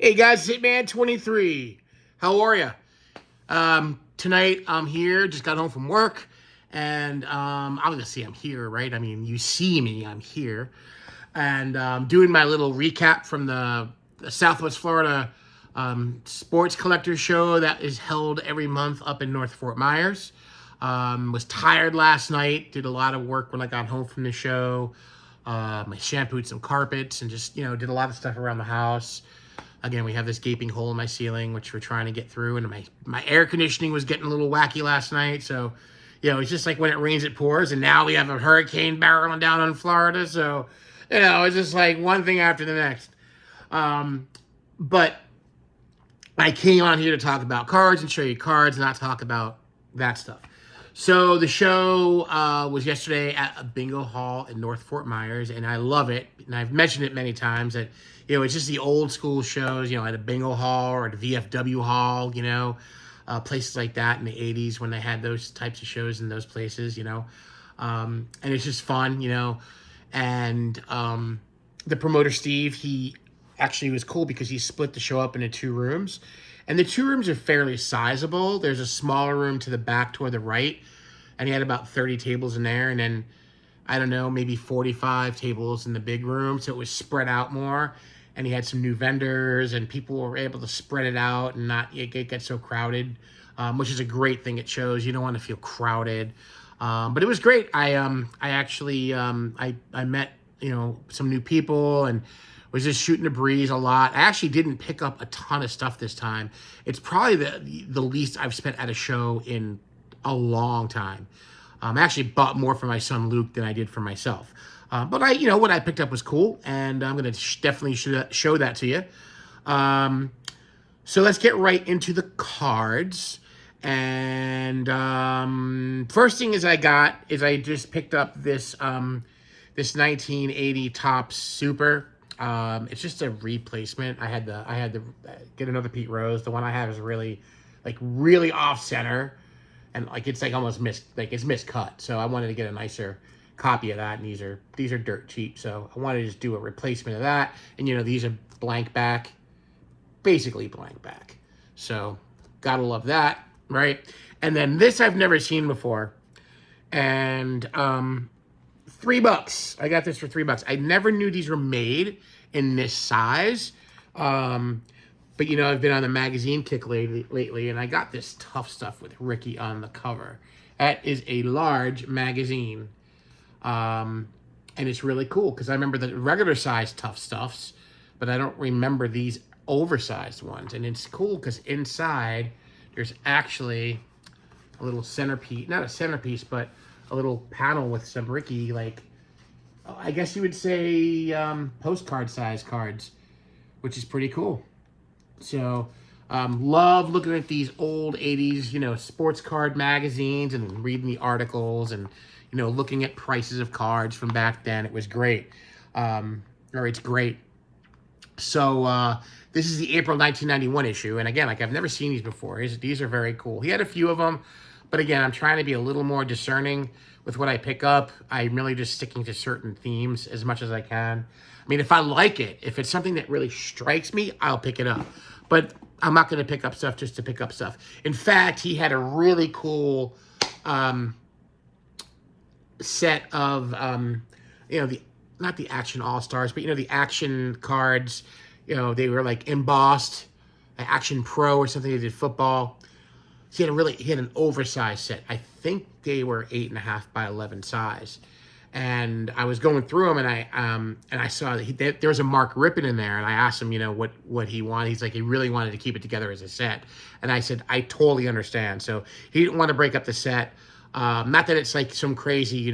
Hey guys, Hitman23. How are you? Tonight I'm here, just got home from work, and obviously I'm here, right? I mean, you see me, I'm here. And doing my little recap from the Southwest Florida Sports Collector Show that is held every month up in North Fort Myers. Was tired last night, did a lot of work when I got home from the show. I shampooed some carpets and just, did a lot of stuff around the house. Again, we have this gaping hole in my ceiling, which we're trying to get through. And my air conditioning was getting a little wacky last night. So, it's just like when it rains, it pours. And now we have a hurricane barreling down on Florida. So, it's just like one thing after the next. But I came on here to talk about cards and show you cards, not talk about that stuff. So the show was yesterday at a bingo hall in North Fort Myers, and I love it. And I've mentioned it many times that, it's just the old school shows, at a bingo hall or at a VFW hall, places like that in the 80s when they had those types of shows in those places, and it's just fun, and the promoter, Steve, he actually was cool because he split the show up into two rooms. And the two rooms are fairly sizable. There's a smaller room to the back toward the right, and he had about 30 tables in there. And then, I don't know, maybe 45 tables in the big room, so it was spread out more. And he had some new vendors, and people were able to spread it out and not get so crowded, which is a great thing. It shows you don't want to feel crowded. But it was great. I actually I met some new people and was just shooting the breeze a lot. I actually didn't pick up a ton of stuff this time. It's probably the least I've spent at a show in a long time. I actually bought more for my son Luke than I did for myself. But what I picked up was cool, and I'm going to definitely show that to you. So let's get right into the cards. And first thing I just picked up this 1980 Topps Super. It's just a replacement. I had to get another Pete Rose. The one I have is really off center, and it's almost it's miscut. So I wanted to get a nicer copy of that, and these are dirt cheap. So I wanted to just do a replacement of that. And these are blank back, basically blank back. So gotta love that, right? And then this I've never seen before, and $3. I got this for $3. I never knew these were made in this size. But I've been on the magazine kick lately, and I got this Tough Stuff with Ricky on the cover. That is a large magazine. And it's really cool because I remember the regular size Tough Stuffs, but I don't remember these oversized ones. And it's cool because inside there's actually a little centerpiece, not a centerpiece, but a little panel with some Ricky, I guess you would say postcard size cards, which is pretty cool. So love looking at these old 80s, sports card magazines and reading the articles and, looking at prices of cards from back then. It was great. It's great. So this is the April 1991 issue. And again, I've never seen these before. These are very cool. He had a few of them. But again, I'm trying to be a little more discerning with what I pick up. I'm really just sticking to certain themes as much as I can. I mean, if I like it, if it's something that really strikes me, I'll pick it up. But I'm not going to pick up stuff just to pick up stuff. In fact, he had a really cool set of, not the Action All-Stars, but, the Action cards. They were embossed, Action Pro or something. They did football. He had an oversized set. I think they were 8.5 by 11 size. And I was going through them, and I saw that there was a Mark Rippon in there, and I asked him, what he wanted. He's like, he really wanted to keep it together as a set. And I said, I totally understand. So he didn't want to break up the set. Not that it's some crazy,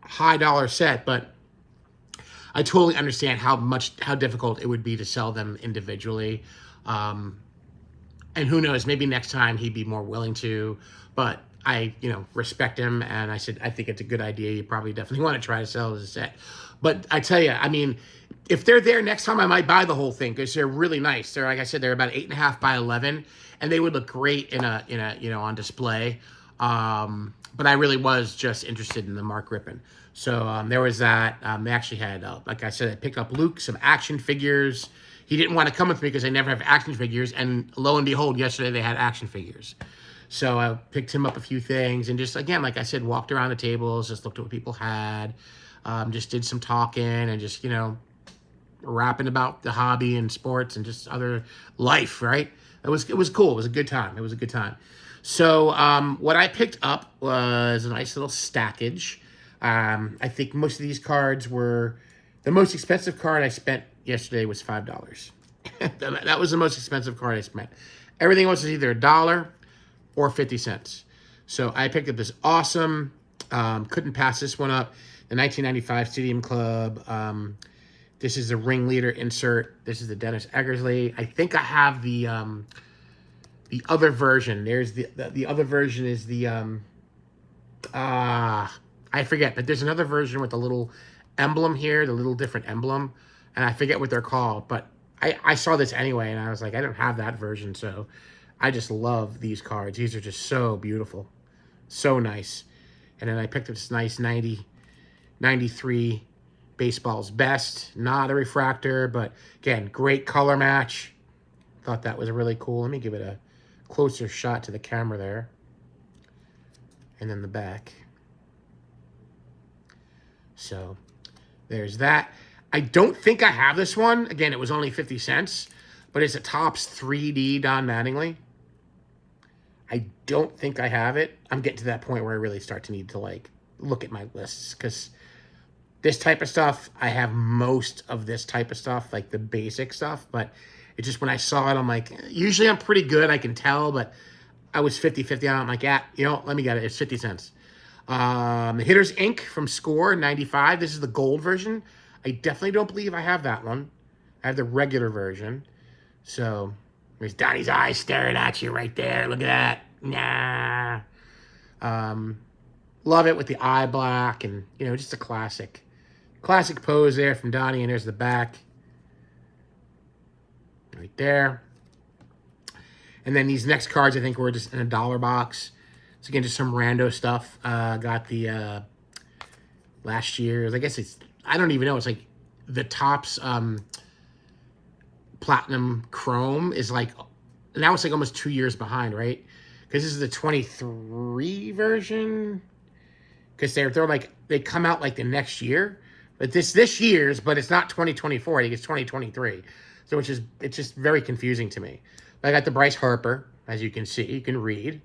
high dollar set, but I totally understand how difficult it would be to sell them individually. And who knows, maybe next time he'd be more willing to, but I, respect him, and I said, I think it's a good idea. You probably definitely want to try to sell it as a set. But I tell you, I mean, if they're there next time, I might buy the whole thing because they're really nice. They're, like I said, they're about 8.5 by 11, and they would look great in a on display. But I really was just interested in the Mark Rippon. So there was that. They actually had, like I said, I picked up Luke some action figures. He didn't want to come with me because I never have action figures. And lo and behold, yesterday they had action figures. So I picked him up a few things and just, again, like I said, walked around the tables, just looked at what people had, just did some talking and just, rapping about the hobby and sports and just other life, right? It was cool. It was a good time. It was a good time. So what I picked up was a nice little stackage. I think most of these cards were, the most expensive card I spent yesterday was $5. That was the most expensive card I spent. Everything else was either $1 or 50 cents. So I picked up this awesome, couldn't pass this one up, the 1995 Stadium Club. This is the ringleader insert. This is the Dennis Eckersley. I think I have the other version. There's the other version is the I forget, but there's another version with a little emblem here, the little different emblem, and I forget what they're called, but I saw this anyway, and I was like, I don't have that version, so I just love these cards. These are just so beautiful, so nice. And then I picked up this nice 93 Baseball's Best, not a refractor, but again, great color match. Thought that was really cool. Let me give it a closer shot to the camera there. And then the back. So there's that. I don't think I have this one. Again, it was only 50 cents, but it's a Topps 3D Don Mattingly. I don't think I have it. I'm getting to that point where I really start to need to look at my lists, because this type of stuff, I have most of this type of stuff, like the basic stuff, but it's just when I saw it, I'm like, usually I'm pretty good, I can tell, but I was 50-50 on it. I'm like, yeah, let me get it. It's 50 cents. Hitter's Ink from Score 95. This is the gold version. I definitely don't believe I have that one. I have the regular version. So there's Donnie's eyes staring at you right there. Look at that. Nah. Love it with the eye black and, just a classic pose there from Donnie. And there's the back right there. And then these next cards, I think, were just in a dollar box. So again, just some rando stuff. Got the last year's, I guess I don't even know. It's like the Topps Platinum Chrome is now it's almost 2 years behind, right? Because this is the 23 version. Because they come out the next year. But this year's, but it's not 2024. I think it's 2023. So it's just very confusing to me. I got the Bryce Harper, as you can see. You can read.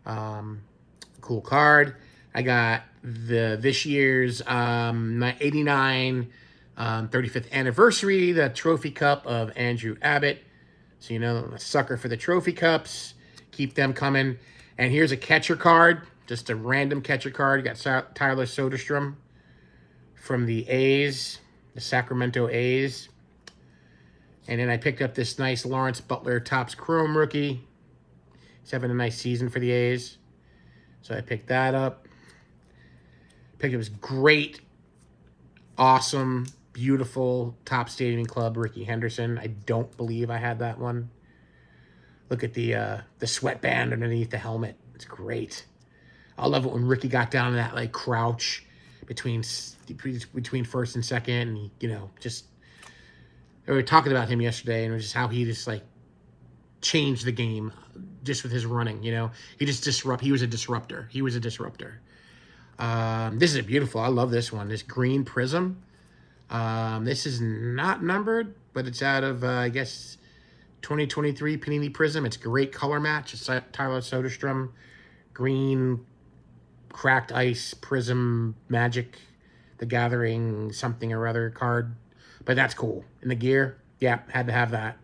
Cool card. I got this year's 89 35th anniversary, the Trophy Cup of Andrew Abbott. So, I'm a sucker for the Trophy Cups. Keep them coming. And here's a catcher card, just a random catcher card. You got Tyler Soderstrom from the A's, the Sacramento A's. And then I picked up this nice Lawrence Butler Topps Chrome rookie. He's having a nice season for the A's. So I picked that up. Picked up this great, awesome, beautiful Topps Stadium Club Ricky Henderson. I don't believe I had that one. Look at the sweatband underneath the helmet. It's great. I love it when Ricky got down to that crouch between first and second, and we were talking about him yesterday, and it was just how he just changed the game just with his running. He just he was a disruptor. This is beautiful. I love this one. This green prism. This is not numbered, but it's out of I guess 2023 Panini Prism. It's a great color match. It's Tyler Soderstrom, green cracked ice prism magic, the Gathering something or other card. But that's cool. And the gear, yeah, had to have that.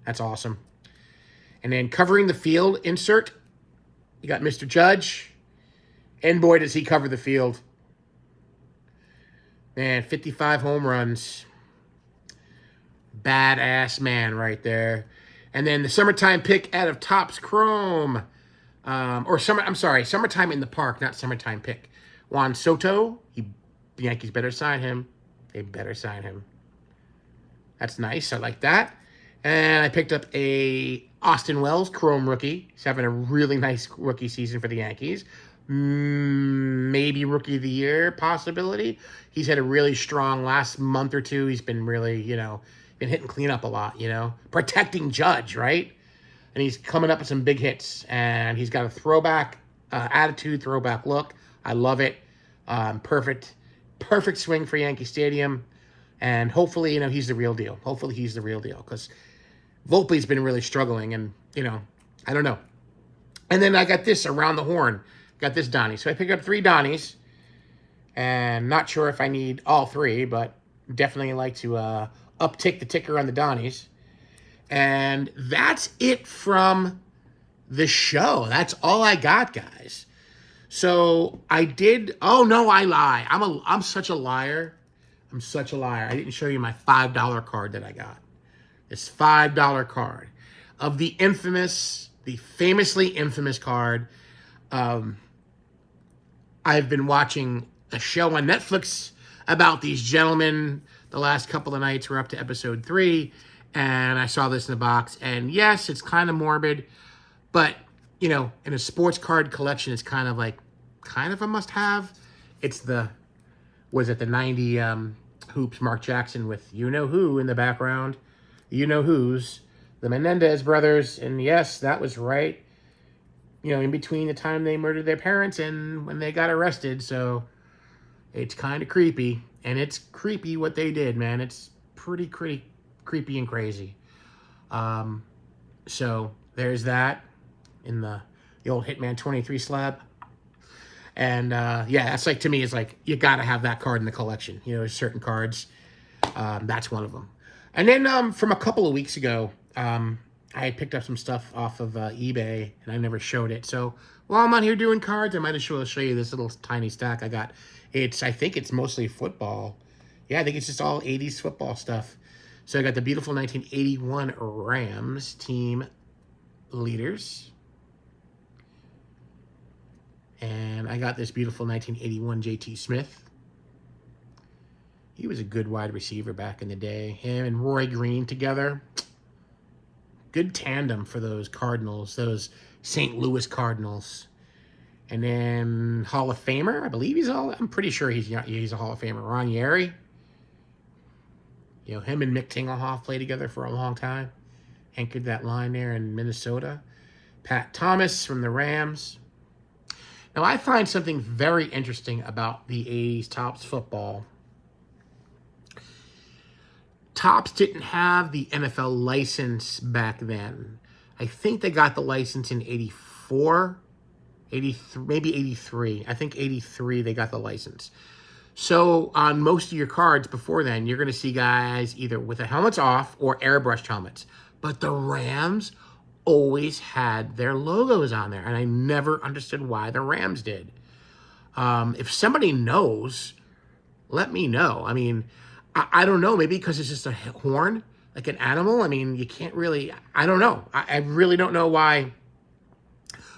That's awesome. And then covering the field insert, you got Mr. Judge. And boy, does he cover the field. Man, 55 home runs. Badass man right there. And then the summertime pick out of Topps Chrome. Summertime in the Park, not summertime pick. Juan Soto. The Yankees better sign him. They better sign him. That's nice. I like that. And I picked up a Austin Wells Chrome rookie. He's having a really nice rookie season for the Yankees. maybe rookie of the year possibility. He's had a really strong last month or two. He's been really, been hitting cleanup a lot, protecting Judge, right? And he's coming up with some big hits. And he's got a throwback attitude, throwback look. I love it. Perfect swing for Yankee Stadium. And hopefully, he's the real deal. Hopefully he's the real deal because Volpe's been really struggling. And, I don't know. And then I got this around the horn. Got this Donnie. So I picked up 3 Donnies. And not sure if I need all 3, but definitely like to uptick the ticker on the Donnies. And that's it from the show. That's all I got, guys. So I did. Oh no, I lie. I'm such a liar. I'm such a liar. I didn't show you my $5 card that I got. This $5 card of the famously infamous card. I've been watching a show on Netflix about these gentlemen. The last couple of nights we're up to episode 3, and I saw this in the box. And yes, it's kind of morbid, but in a sports card collection, it's kind of a must-have. It's the 90 Hoops Mark Jackson with you-know-who in the background. You-know-who's. The Menendez brothers. And yes, that was right. In between the time they murdered their parents and when they got arrested. So it's kind of creepy. And it's creepy what they did, man. It's pretty creepy and crazy. So there's that in the old Hitman 23 slab. And that's to me, it's you got to have that card in the collection. There's certain cards. That's one of them. And then from a couple of weeks ago, I had picked up some stuff off of eBay, and I never showed it. So while I'm out here doing cards, I might as well show you this little tiny stack I got. I think it's mostly football. Yeah, I think it's just all 80s football stuff. So I got the beautiful 1981 Rams team leaders. And I got this beautiful 1981 J.T. Smith. He was a good wide receiver back in the day. Him and Roy Green together. Good tandem for those Cardinals, those St. Louis Cardinals. And then Hall of Famer, I believe I'm pretty sure he's a Hall of Famer. Ron Yary. Him and Mick Tingelhoff played together for a long time. Anchored that line there in Minnesota. Pat Thomas from the Rams. Now, I find something very interesting about the 80s Topps football. Topps didn't have the NFL license back then. I think they got the license in 84, 83, maybe 83. I think 83 they got the license. So on most of your cards before then, you're going to see guys either with the helmets off or airbrushed helmets. But the Rams always had their logos on there, and I never understood why the Rams did. If somebody knows, let me know. I mean, I don't know, maybe because it's just a horn, like an animal. I mean, you can't really, I don't know. I really don't know why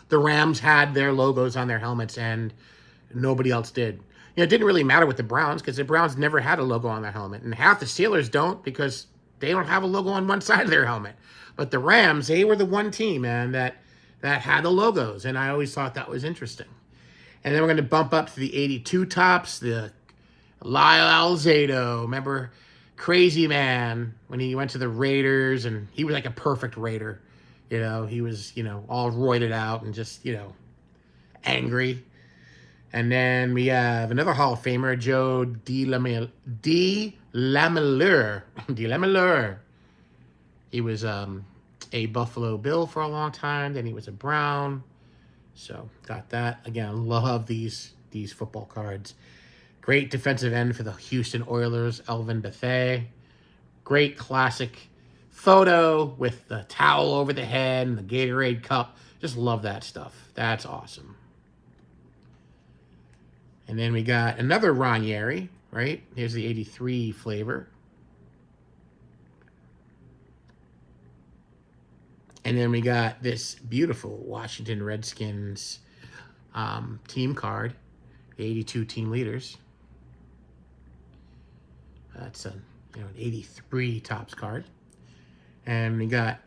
the Rams had their logos on their helmets and nobody else did. It didn't really matter with the Browns because the Browns never had a logo on their helmet. And half the Steelers don't because they don't have a logo on one side of their helmet. But the Rams, they were the one team, man, that had the logos. And I always thought that was interesting. And then we're going to bump up to the 82 Topps, the Lyle Alzado. Remember Crazy Man when he went to the Raiders and he was like a perfect Raider. He was, all roided out and just, angry. And then we have another Hall of Famer, Joe DeLamielleure. He was a Buffalo Bill for a long time. Then he was a Brown. So got that. Again, love these football cards. Great defensive end for the Houston Oilers, Elvin Bethea. Great classic photo with the towel over the head and the Gatorade cup. Just love that stuff. That's awesome. And then we got another Ron Yary, right? Here's the 83 flavor. And then we got this beautiful Washington Redskins team card, the 82 team leaders. That's an 83 Topps card. And we got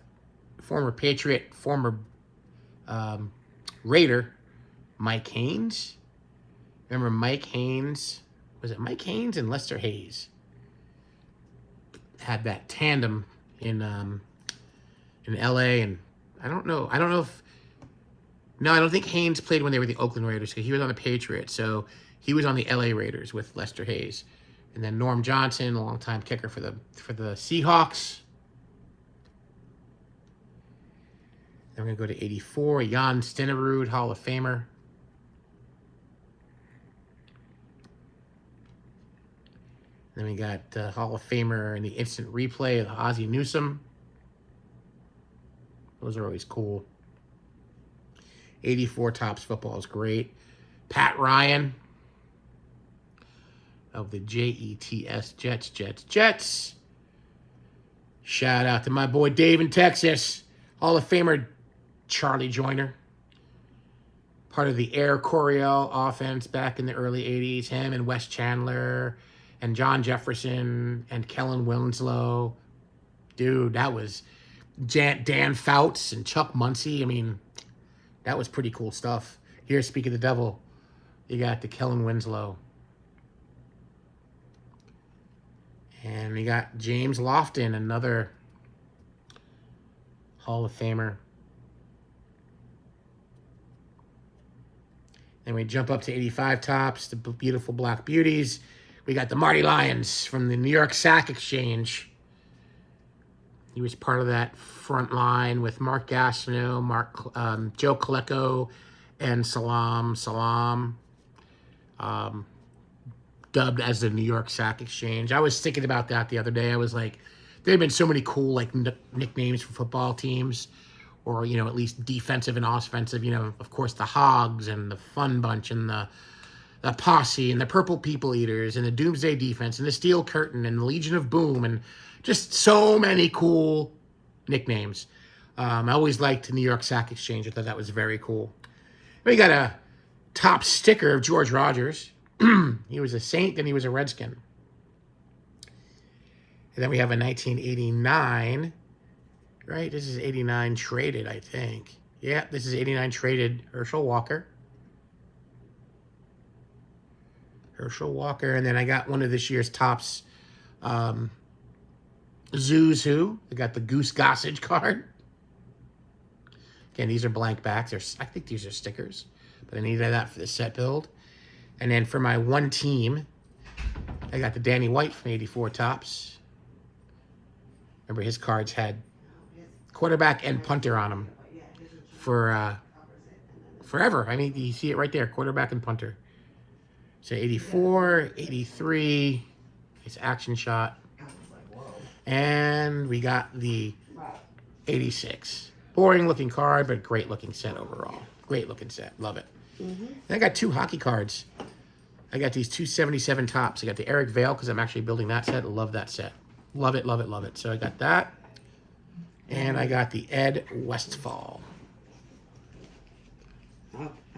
former Patriot, former Raider, Mike Haynes. Remember Mike Haynes? Was it Mike Haynes and Lester Hayes? Had that tandem in LA, and I don't know if I don't think Haynes played when they were the Oakland Raiders, because he was on the Patriots, so he was on the LA Raiders with Lester Hayes. And then Norm Johnson, a longtime kicker for the Seahawks. Then we're going to go to 84, Jan Stenerud, Hall of Famer. Then we got Hall of Famer in the instant replay of Ozzie Newsome. Those are always cool. 84 Topps football is great. Pat Ryan of the Jets, Jets. Shout out to my boy Dave in Texas. Hall of Famer Charlie Joyner. Part of the Air Coryell offense back in the early 80s. Him and Wes Chandler and John Jefferson and Kellen Winslow. Dude, that was Dan Fouts and Chuck Muncie. I mean, that was pretty cool stuff. Here, speak of the devil, you got the Kellen Winslow. And we got James Lofton, another Hall of Famer. Then we jump up to 85 Topps, the beautiful Black Beauties. We got the Marty Lyons from the New York Sack Exchange. He was part of that front line with Mark Gastineau, Joe Colecco, and Salam. Dubbed as the New York Sack Exchange. I was thinking about that the other day. I was like, there have been so many cool like nicknames for football teams, or at least defensive and offensive. Of course the Hogs and the Fun Bunch and the Posse and the Purple People Eaters and the Doomsday Defense and the Steel Curtain and the Legion of Boom, and just so many cool nicknames. I always liked the New York Sack Exchange. I thought that was very cool. We got a top sticker of George Rogers. He was a Saint, then he was a Redskin. And then we have a 1989, right? This is 89 traded, I think. Yeah, this is 89 traded Herschel Walker. And then I got one of this year's Topps Zoos Who. I got the Goose Gossage card. Again, these are blank backs. I think these are stickers, but I needed that for the set build. And then for my one team, I got the Danny White from 84 Topps. Remember, his cards had quarterback and punter on them for forever. I mean, you see it right there, quarterback and punter. So 84, 83, it's action shot. And we got the 86. Boring looking card, but great looking set overall. Great looking set. Love it. And I got two hockey cards. I got these 277 Topps. I got the Eric Vale because I'm actually building that set. Love that set. Love it, love it, love it. So I got that. And I got the Ed Westfall.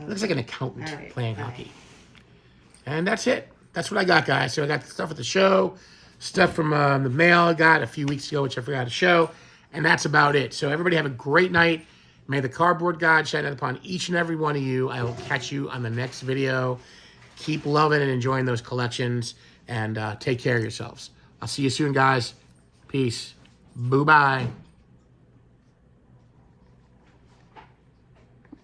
Looks like an accountant playing hockey. And that's it. That's what I got, guys. So I got the stuff at the show, stuff from the mail I got a few weeks ago, which I forgot to show. And that's about it. So everybody have a great night. May the cardboard God shine upon each and every one of you. I will catch you on the next video. Keep loving and enjoying those collections. And take care of yourselves. I'll see you soon, guys. Peace. Boo-bye.